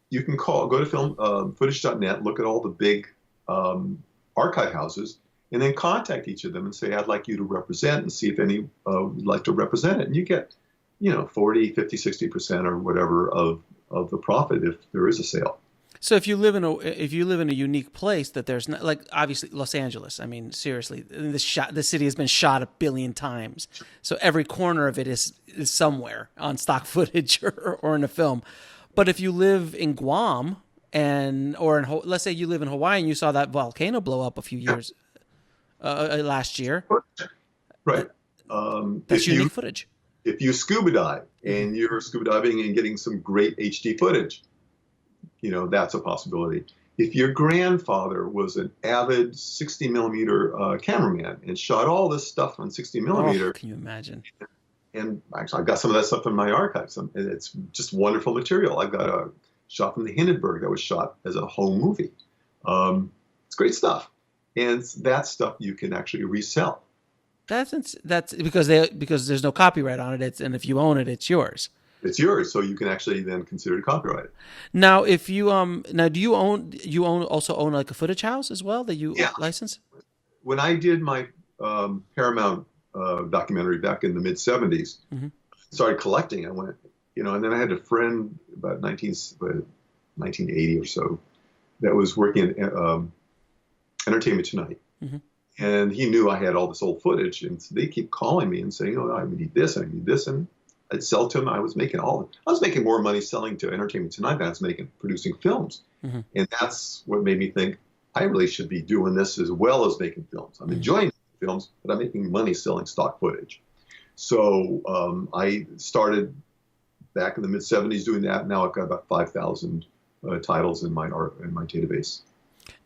you can go to footage.net, look at all the big archive houses, and then contact each of them and say, I'd like you to represent, and see if any would like to represent it. And you get, 40, 50, 60% or whatever of the profit if there is a sale. So if you live in a unique place that there's not, like obviously Los Angeles, seriously, the city has been shot 1 billion times. So every corner of it is somewhere on stock footage or in a film. But if you live in Guam let's say you live in Hawaii and you saw that volcano blow up a few years last year. Right. That's unique footage. If you scuba dive and you're scuba diving and getting some great HD footage, that's a possibility. If your grandfather was an avid 60 millimeter cameraman and shot all this stuff on 60 millimeter, can you imagine? And actually, I've got some of that stuff in my archives. And it's just wonderful material. I've got a shot from the Hindenburg that was shot as a home movie. It's great stuff, and that stuff you can actually resell. That's because there's no copyright on it. And if you own it, it's yours. It's yours, so you can actually then consider it copyrighted. Now, if you do you also own like a footage house as well that you license? When I did my Paramount documentary back in the mid '70s, started collecting. I went, and then I had a friend about 1980 or so that was working at Entertainment Tonight. And he knew I had all this old footage, and so they keep calling me and saying, I need this, and I'd sell to him. I was making more money selling to Entertainment Tonight than I was making producing films. And that's what made me think I really should be doing this as well as making films. I'm enjoying films, but I'm making money selling stock footage. So I started back in the mid '70s doing that. Now I've got about 5,000 titles in my database.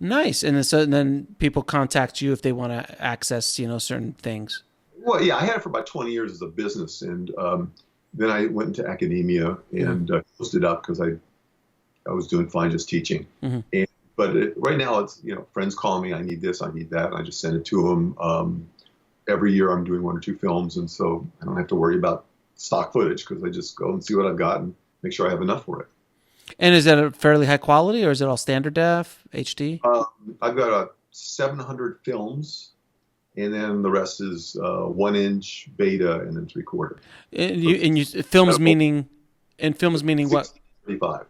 Nice. And then people contact you if they want to access, certain things. Well, yeah, I had it for about 20 years as a business, and then I went into academia and closed it up because I was doing fine just teaching. But right now it's, friends calling me, I need this, I need that, and I just send it to them. Every year I'm doing 1 or 2 films, and so I don't have to worry about stock footage because I just go and see what I've got and make sure I have enough for it. And is that a fairly high quality, or is it all standard def, HD? I've got 700 films, and then the rest is 1-inch, beta, and then 3/4. Films meaning what? 35.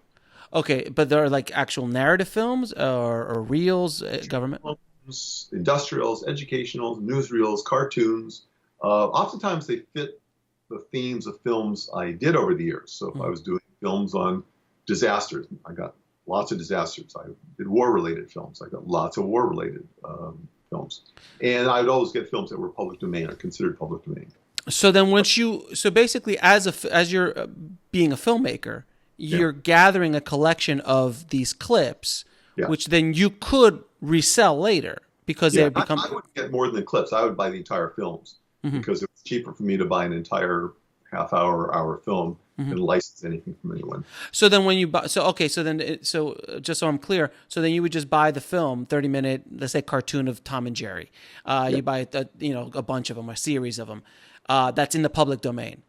Okay, but there are like actual narrative films or reels, government? Films, industrials, educationals, newsreels, cartoons. Oftentimes they fit the themes of films I did over the years. So if I was doing films on disasters, I got lots of disasters. I did war-related films. I got lots of war-related films. And I'd always get films that were public domain or considered public domain. So then basically as you're being a filmmaker, you're gathering a collection of these clips, which then you could resell later because they become... I would get more than the clips. I would buy the entire films because it was cheaper for me to buy an entire half-hour or hour film than license anything from anyone. So then when you buy... So just so I'm clear, so then you would just buy the film, 30-minute, let's say, cartoon of Tom and Jerry. You buy a bunch of them, a series of them. That's in the public domain.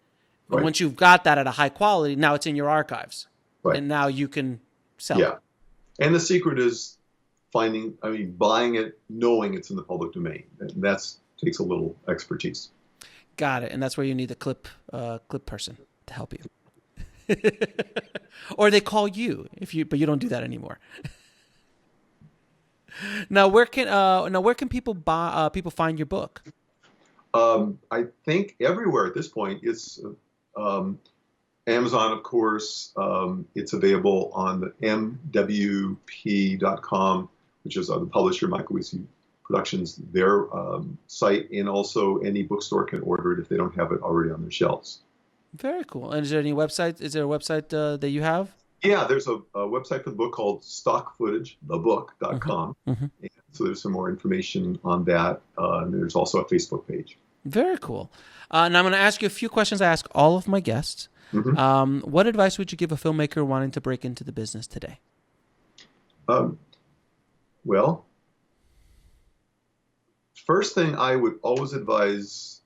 But once you've got that at a high quality, now it's in your archives. Right. And now you can sell it. And the secret is buying it, knowing it's in the public domain. And that takes a little expertise. Got it. And that's where you need a clip person to help you. Or they call you but you don't do that anymore. Now where can people find your book? I think everywhere at this point. It's Amazon, of course. It's available on the mwp.com, which is the publisher, Michael Weesey Productions, their site, and also any bookstore can order it if they don't have it already on their shelves. Very cool. And is there any website? Is there a website that you have? Yeah, there's a website for the book called stockfootage.thebook.com. And so there's some more information on that. And there's also a Facebook page. Very cool. And I'm going to ask you a few questions I ask all of my guests. What advice would you give a filmmaker wanting to break into the business today? Well, first thing I would always advise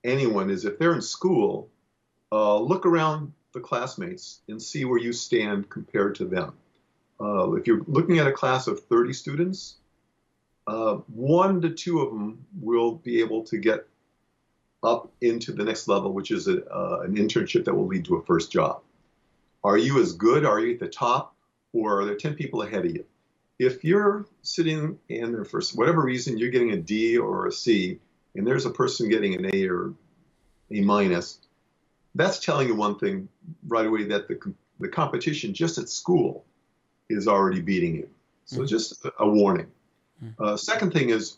anyone is if they're in school, look around the classmates and see where you stand compared to them. If you're looking at a class of 30 students, 1 to 2 of them will be able to get up into the next level, which is an internship that will lead to a first job. Are you as good? Are you at the top? Or are there 10 people ahead of you? If you're sitting in there for whatever reason, you're getting a D or a C, and there's a person getting an A or A minus, that's telling you one thing right away, that the competition just at school is already beating you. So just a warning. Second thing is,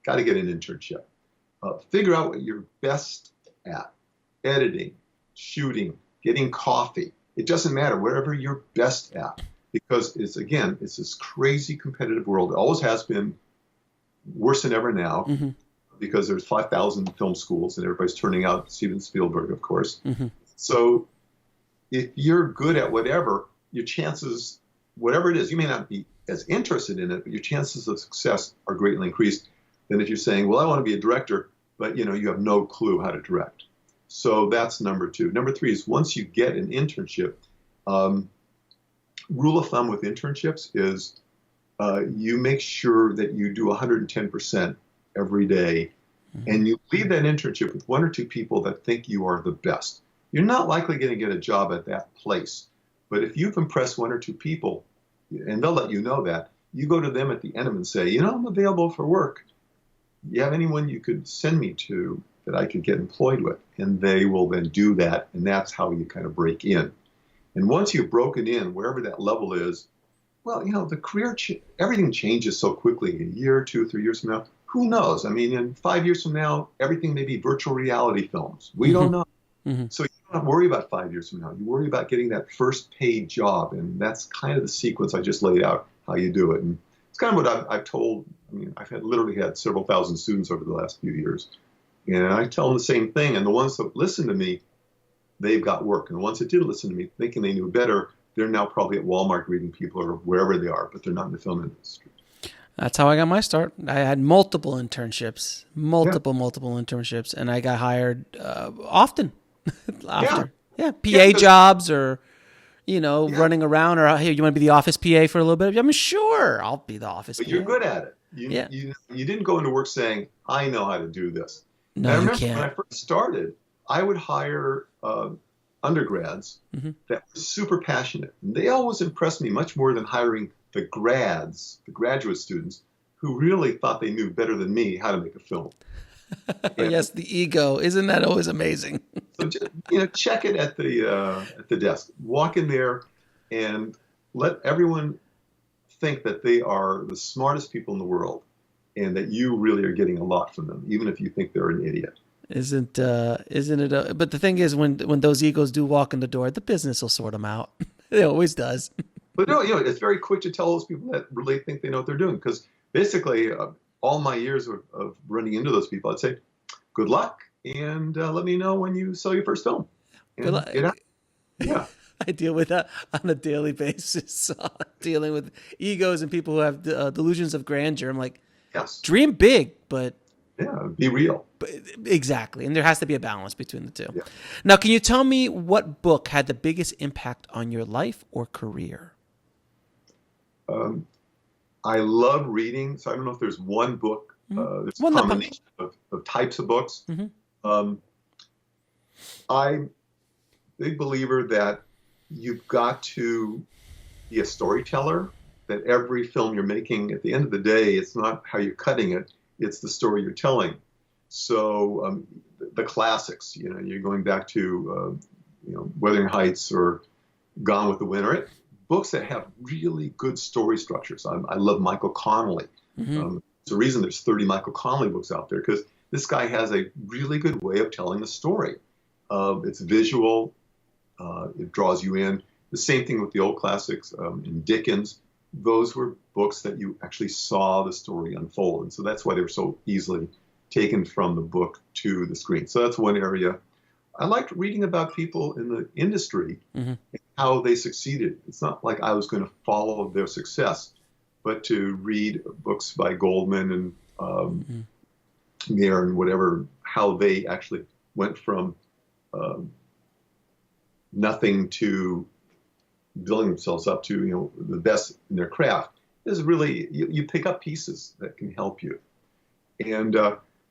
got to get an internship. Figure out what you're best at. Editing, shooting, getting coffee. It doesn't matter, whatever you're best at. because it's this crazy competitive world. It always has been, worse than ever now, because there's 5,000 film schools and everybody's turning out Steven Spielberg, of course. So if you're good at whatever, your chances, whatever it is, you may not be as interested in it, but your chances of success are greatly increased than if you're saying, well, I want to be a director, but you have no clue how to direct. So that's number 2. Number 3 is once you get an internship, rule of thumb with internships is you make sure that you do 110% every day, and you leave that internship with 1 or 2 people that think you are the best. You're not likely going to get a job at that place, but if you've impressed 1 or 2 people, and they'll let you know that, you go to them at the end and say, I'm available for work. You have anyone you could send me to that I could get employed with? And they will then do that, and that's how you kind of break in. And once you've broken in, wherever that level is, well, the career, everything changes so quickly. A year, 2, 3 years from now, who knows? I mean, in 5 years from now, everything may be virtual reality films. We don't know. So you don't have to worry about 5 years from now. You worry about getting that first paid job, and that's kind of the sequence I just laid out, how you do it. And it's kind of what I've told. I mean, I've literally had several thousand students over the last few years, and I tell them the same thing. And the ones that listen to me, they've got work. And the ones that didn't listen to me, thinking they knew better, they're now probably at Walmart greeting people or wherever they are, but they're not in the film industry. That's how I got my start. I had multiple internships, multiple internships, and I got hired often after. PA jobs or, running around, or, hey, you want to be the office PA for a little bit? I mean, sure, I'll be the office PA. But you're good at it. You didn't go into work saying, I know how to do this. No, I remember you can't. when I first started, I would hire undergrads that were super passionate. And they always impressed me much more than hiring the graduate students, who really thought they knew better than me how to make a film. Yes, the ego. Isn't that always amazing? So just, check it at the desk. Walk in there and let everyone think that they are the smartest people in the world, and that you really are getting a lot from them, even if you think they're an idiot. Isn't it? But the thing is, when those egos do walk in the door, the business will sort them out. It always does. But no, it's very quick to tell those people that really think they know what they're doing, because basically all my years of running into those people, I'd say, good luck, and let me know when you sell your first film. And Good luck. Get out. Yeah. I deal with that on a daily basis, dealing with egos and people who have delusions of grandeur. I'm like, Yes. dream big, but be real. exactly. And there has to be a balance between the two. Yeah. Now, can you tell me what book had the biggest impact on your life or career? I love reading, so I don't know if there's one book. There's a combination of types of books. I'm a big believer that you've got to be a storyteller, that every film you're making, at the end of the day, it's not how you're cutting it, it's the story you're telling. So the classics, you're going back to, Wuthering Heights or Gone with the Wind, or books that have really good story structures. I love Michael Connelly. It's the reason there's 30 Michael Connelly books out there, because this guy has a really good way of telling the story. It's visual. It draws you in. The same thing with the old classics in Dickens. Those were books that you actually saw the story unfold. And so that's why they were so easily taken from the book to the screen. So that's one area. I liked reading about people in the industry and how they succeeded. It's not like I was going to follow their success, but to read books by Goldman and Mayer and whatever, how they actually went from nothing to building themselves up to the best in their craft is really, you pick up pieces that can help you. And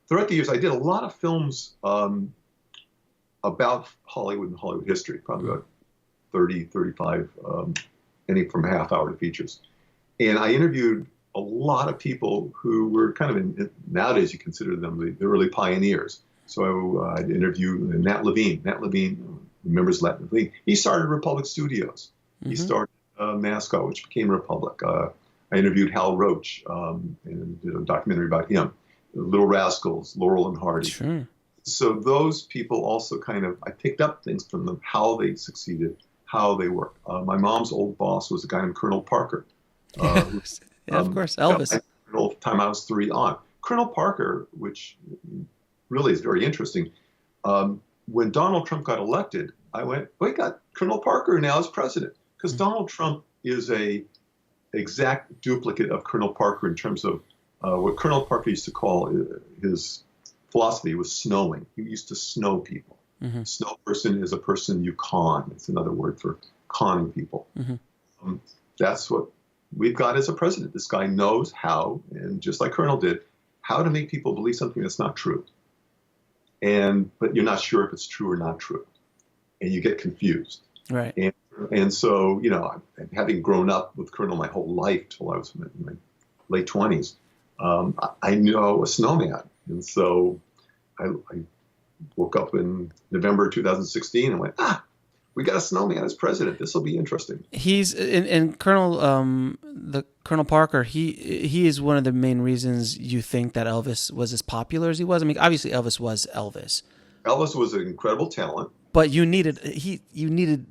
throughout the years, I did a lot of films about Hollywood and Hollywood history, probably about 30, 35, any from half hour to features. And I interviewed a lot of people who were kind of nowadays you consider them the early pioneers. So I'd interview Nat Levine. Nat Levine, remembers Nat Levine. He started Republic Studios. He started Mascot, which became Republic. I interviewed Hal Roach and did a documentary about him. Little Rascals, Laurel and Hardy. Sure. So those people also I picked up things from them, how they succeeded, how they work. My mom's old boss was a guy named Colonel Parker. Yeah, of course, Elvis. The time I was 3 on. Colonel Parker, which really is very interesting. When Donald Trump got elected, I went, we got Colonel Parker now as president, because Donald Trump is a exact duplicate of Colonel Parker in terms of what Colonel Parker used to call his philosophy was snowing. He used to snow people. Snow person is a person you con. It's another word for conning people. That's what we've got as a president. This guy knows how, and just like Colonel did, how to make people believe something that's not true. But you're not sure if it's true or not true. And you get confused. Right. And so, having grown up with Colonel my whole life till I was in my late 20s, I know a snowman. And so I woke up in November 2016 and went, we got a snowman as president. This will be interesting. He's and Colonel Parker. He is one of the main reasons you think that Elvis was as popular as he was. I mean, obviously Elvis was Elvis. Elvis was an incredible talent, but you needed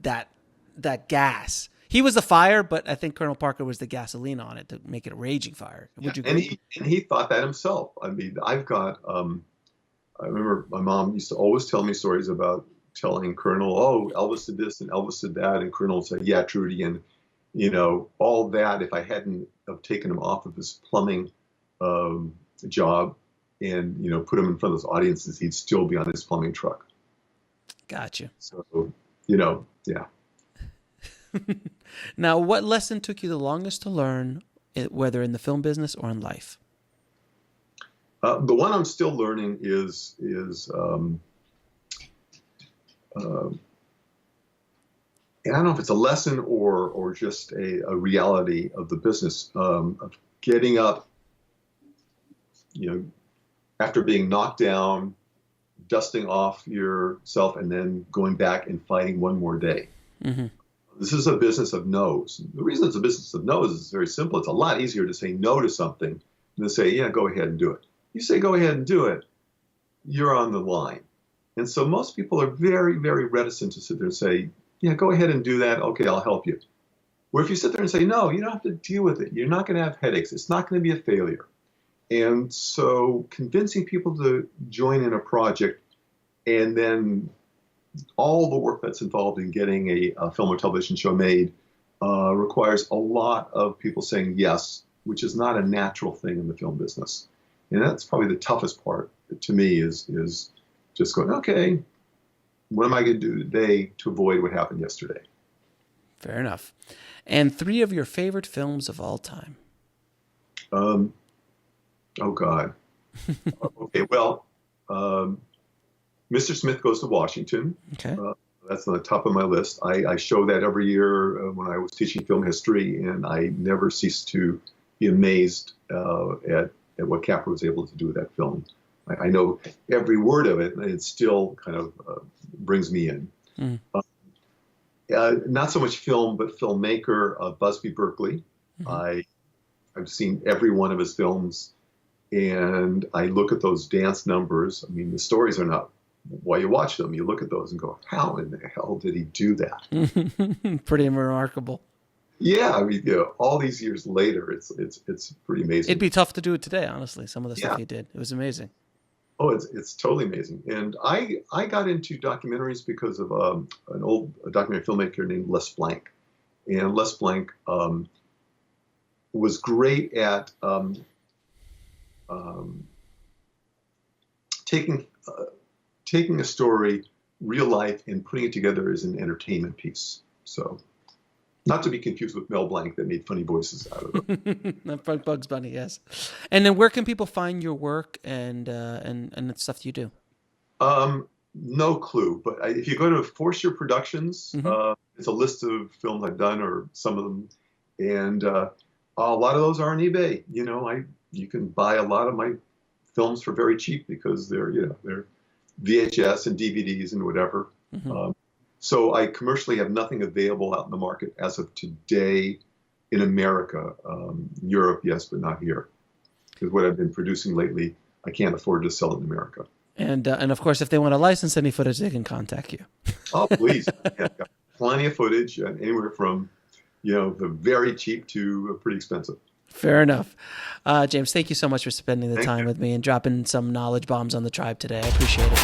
that gas. He was the fire, but I think Colonel Parker was the gasoline on it to make it a raging fire. Would you agree? And he thought that himself. I mean, I've got. I remember my mom used to always tell me stories about telling Colonel, "Oh, Elvis did this and Elvis did that," and Colonel would say, "Yeah, Trudy," and all that. If I hadn't have taken him off of his plumbing job and put him in front of those audiences, he'd still be on his plumbing truck. Gotcha. So yeah. Now, what lesson took you the longest to learn, whether in the film business or in life? The one I'm still learning is I don't know if it's a lesson or just a reality of the business of getting up, after being knocked down, dusting off yourself, and then going back and fighting one more day. This is a business of no's. The reason it's a business of no's is very simple. It's a lot easier to say no to something than to say, yeah, go ahead and do it. You say, go ahead and do it, you're on the line. And so most people are very, very reticent to sit there and say, yeah, go ahead and do that. Okay, I'll help you. Where if you sit there and say, no, you don't have to deal with it. You're not going to have headaches. It's not going to be a failure. And so convincing people to join in a project and then all the work that's involved in getting a film or television show made requires a lot of people saying yes, which is not a natural thing in the film business. And that's probably the toughest part to me is just going, okay, what am I going to do today to avoid what happened yesterday? Fair enough. And 3 of your favorite films of all time? Oh, God. Okay, well, Mr. Smith Goes to Washington. Okay. That's on the top of my list. I show that every year when I was teaching film history, and I never cease to be amazed at what Capra was able to do with that film. I know every word of it, and it still kind of brings me in. Not so much film, but filmmaker, Busby Berkeley. I've seen every one of his films, and I look at those dance numbers. I mean, the stories are not why you watch them. You look at those and go, how in the hell did he do that? Pretty remarkable. Yeah, I mean, all these years later, it's pretty amazing. It'd be tough to do it today, honestly. Some of the stuff he did, it was amazing. Oh, it's totally amazing. And I got into documentaries because of an old documentary filmmaker named Les Blank. And Les Blank was great at taking a story, real life, and putting it together as an entertainment piece. So, not to be confused with Mel Blanc that made funny voices out of it. Bugs Bunny, yes. And then where can people find your work and the stuff you do? No clue, but if you go to Forsher Productions, it's a list of films I've done, or some of them, and a lot of those are on eBay. You can buy a lot of my films for very cheap because they're VHS and DVDs and whatever. So I commercially have nothing available out in the market as of today in America. Europe, yes, but not here. Because what I've been producing lately, I can't afford to sell it in America. And of course, if they want to license any footage, they can contact you. Oh, please. Yeah. plenty of footage, anywhere from, the very cheap to pretty expensive. Fair enough. James, thank you so much for spending the time with me and dropping some knowledge bombs on the tribe today. I appreciate it.